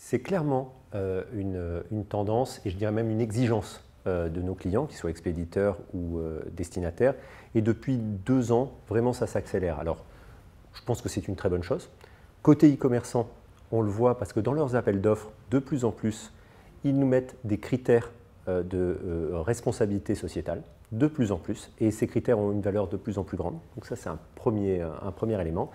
C'est clairement une tendance, et je dirais même une exigence de nos clients, qu'ils soient expéditeurs ou destinataires. Et depuis 2 ans, vraiment, ça s'accélère. Alors, je pense que c'est une très bonne chose. Côté e-commerçant, on le voit parce que dans leurs appels d'offres, de plus en plus, ils nous mettent des critères de responsabilité sociétale, de plus en plus, et ces critères ont une valeur de plus en plus grande. Donc ça, c'est un premier élément.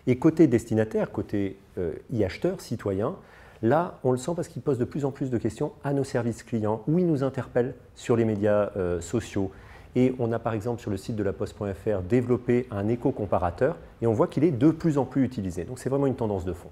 Et côté destinataire, côté e-acheteur, citoyen, là, on le sent parce qu'ils posent de plus en plus de questions à nos services clients, où ils nous interpellent sur les médias sociaux. Et on a par exemple sur le site de laposte.fr développé un éco-comparateur et on voit qu'il est de plus en plus utilisé. Donc c'est vraiment une tendance de fond.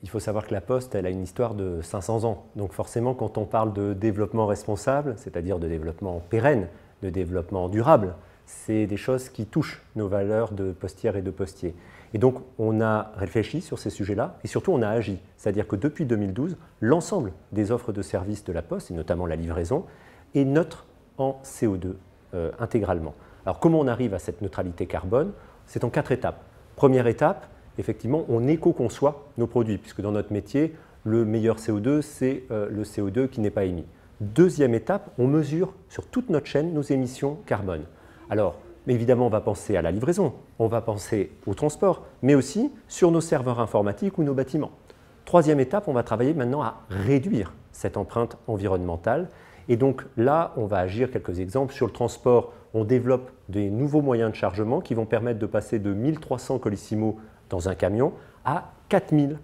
Il faut savoir que la Poste, elle a une histoire de 500 ans. Donc forcément, quand on parle de développement responsable, c'est-à-dire de développement pérenne, de développement durable, c'est des choses qui touchent nos valeurs de postières et de postiers. Et donc, on a réfléchi sur ces sujets-là et surtout, on a agi. C'est-à-dire que depuis 2012, l'ensemble des offres de services de la Poste, et notamment la livraison, est neutre en CO2 intégralement. Alors, comment on arrive à cette neutralité carbone? C'est en 4 étapes. Première étape, effectivement, on éco-conçoit nos produits, puisque dans notre métier, le meilleur CO2, c'est le CO2 qui n'est pas émis. Deuxième étape, on mesure sur toute notre chaîne nos émissions carbone. Alors, évidemment, on va penser à la livraison, on va penser au transport, mais aussi sur nos serveurs informatiques ou nos bâtiments. Troisième étape, on va travailler maintenant à réduire cette empreinte environnementale. Et donc là, on va agir, quelques exemples. Sur le transport, on développe des nouveaux moyens de chargement qui vont permettre de passer de 1300 Colissimo dans un camion à 4000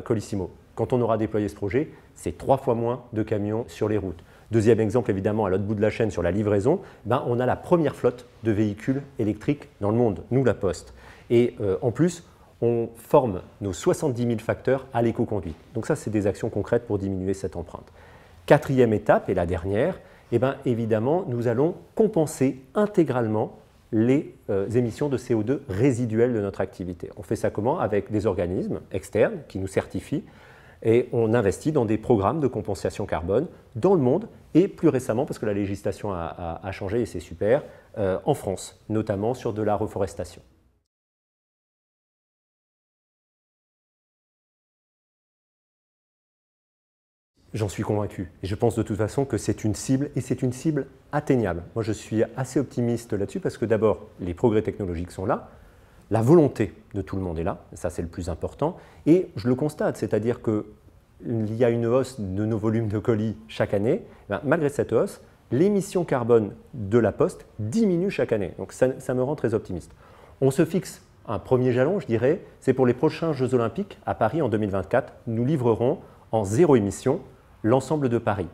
Colissimo. Quand on aura déployé ce projet, c'est 3 fois moins de camions sur les routes. Deuxième exemple, évidemment, à l'autre bout de la chaîne, sur la livraison, on a la première flotte de véhicules électriques dans le monde, nous, la Poste. Et en plus, on forme nos 70 000 facteurs à l'éco-conduite. Donc ça, c'est des actions concrètes pour diminuer cette empreinte. Quatrième étape, et la dernière, évidemment, nous allons compenser intégralement les émissions de CO2 résiduelles de notre activité. On fait ça comment? Avec des organismes externes qui nous certifient et on investit dans des programmes de compensation carbone dans le monde et plus récemment, parce que la législation a changé et c'est super, en France, notamment sur de la reforestation. J'en suis convaincu. Et je pense de toute façon que c'est une cible et c'est une cible atteignable. Moi, je suis assez optimiste là-dessus parce que d'abord, les progrès technologiques sont là, la volonté de tout le monde est là, ça c'est le plus important, et je le constate, c'est-à-dire qu'il y a une hausse de nos volumes de colis chaque année. Malgré cette hausse, l'émission carbone de la Poste diminue chaque année. Donc ça me rend très optimiste. On se fixe un premier jalon, je dirais, c'est pour les prochains Jeux Olympiques à Paris en 2024. Nous livrerons en zéro émission l'ensemble de Paris.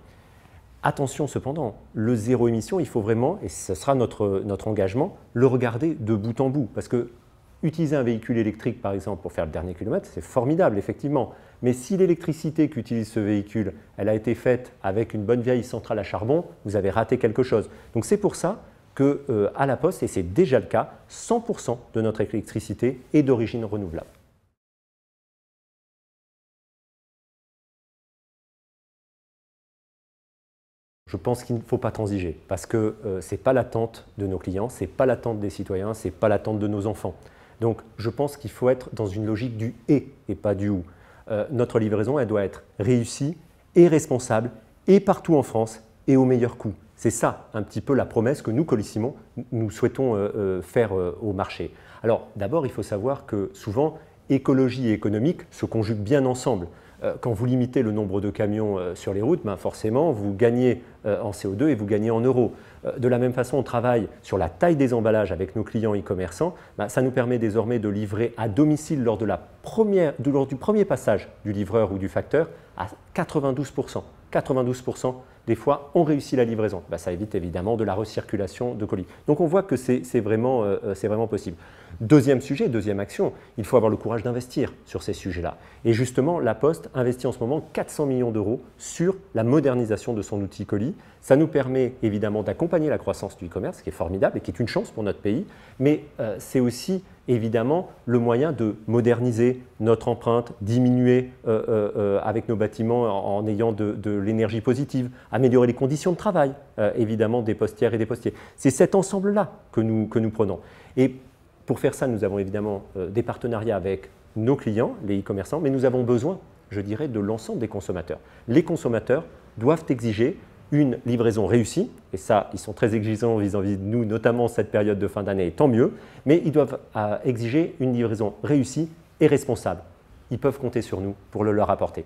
Attention cependant, le zéro émission, il faut vraiment, et ce sera notre engagement, le regarder de bout en bout. Parce que utiliser un véhicule électrique, par exemple, pour faire le dernier kilomètre, c'est formidable, effectivement. Mais si l'électricité qu'utilise ce véhicule, elle a été faite avec une bonne vieille centrale à charbon, vous avez raté quelque chose. Donc c'est pour ça qu'à la Poste, et c'est déjà le cas, 100% de notre électricité est d'origine renouvelable. Je pense qu'il ne faut pas transiger parce que ce n'est pas l'attente de nos clients, ce n'est pas l'attente des citoyens, ce n'est pas l'attente de nos enfants. Donc je pense qu'il faut être dans une logique du « et » pas du « ou ». Notre livraison, elle doit être réussie et responsable et partout en France et au meilleur coût. C'est ça un petit peu la promesse que nous, Colissimo, nous souhaitons faire au marché. Alors d'abord, il faut savoir que souvent, écologie et économique se conjuguent bien ensemble. Quand vous limitez le nombre de camions sur les routes, forcément, vous gagnez en CO2 et vous gagnez en euros. De la même façon, on travaille sur la taille des emballages avec nos clients e-commerçants. Ça nous permet désormais de livrer à domicile lors du premier passage du livreur ou du facteur à 92%. 92% des fois, on réussit la livraison. Ça évite évidemment de la recirculation de colis. Donc on voit que c'est vraiment possible. Deuxième sujet, deuxième action, il faut avoir le courage d'investir sur ces sujets-là. Et justement, la Poste investit en ce moment 400 millions d'euros sur la modernisation de son outil colis. Ça nous permet évidemment d'accompagner la croissance du e-commerce, ce qui est formidable et qui est une chance pour notre pays, mais c'est aussi évidemment le moyen de moderniser notre empreinte, diminuer avec nos bâtiments en ayant de l'énergie positive, améliorer les conditions de travail évidemment des postières et des postiers. C'est cet ensemble-là que nous prenons. Et Pour faire ça, nous avons évidemment des partenariats avec nos clients, les e-commerçants, mais nous avons besoin, je dirais, de l'ensemble des consommateurs. Les consommateurs doivent exiger une livraison réussie, et ça, ils sont très exigeants vis-à-vis de nous, notamment cette période de fin d'année, tant mieux, mais ils doivent exiger une livraison réussie et responsable. Ils peuvent compter sur nous pour le leur apporter.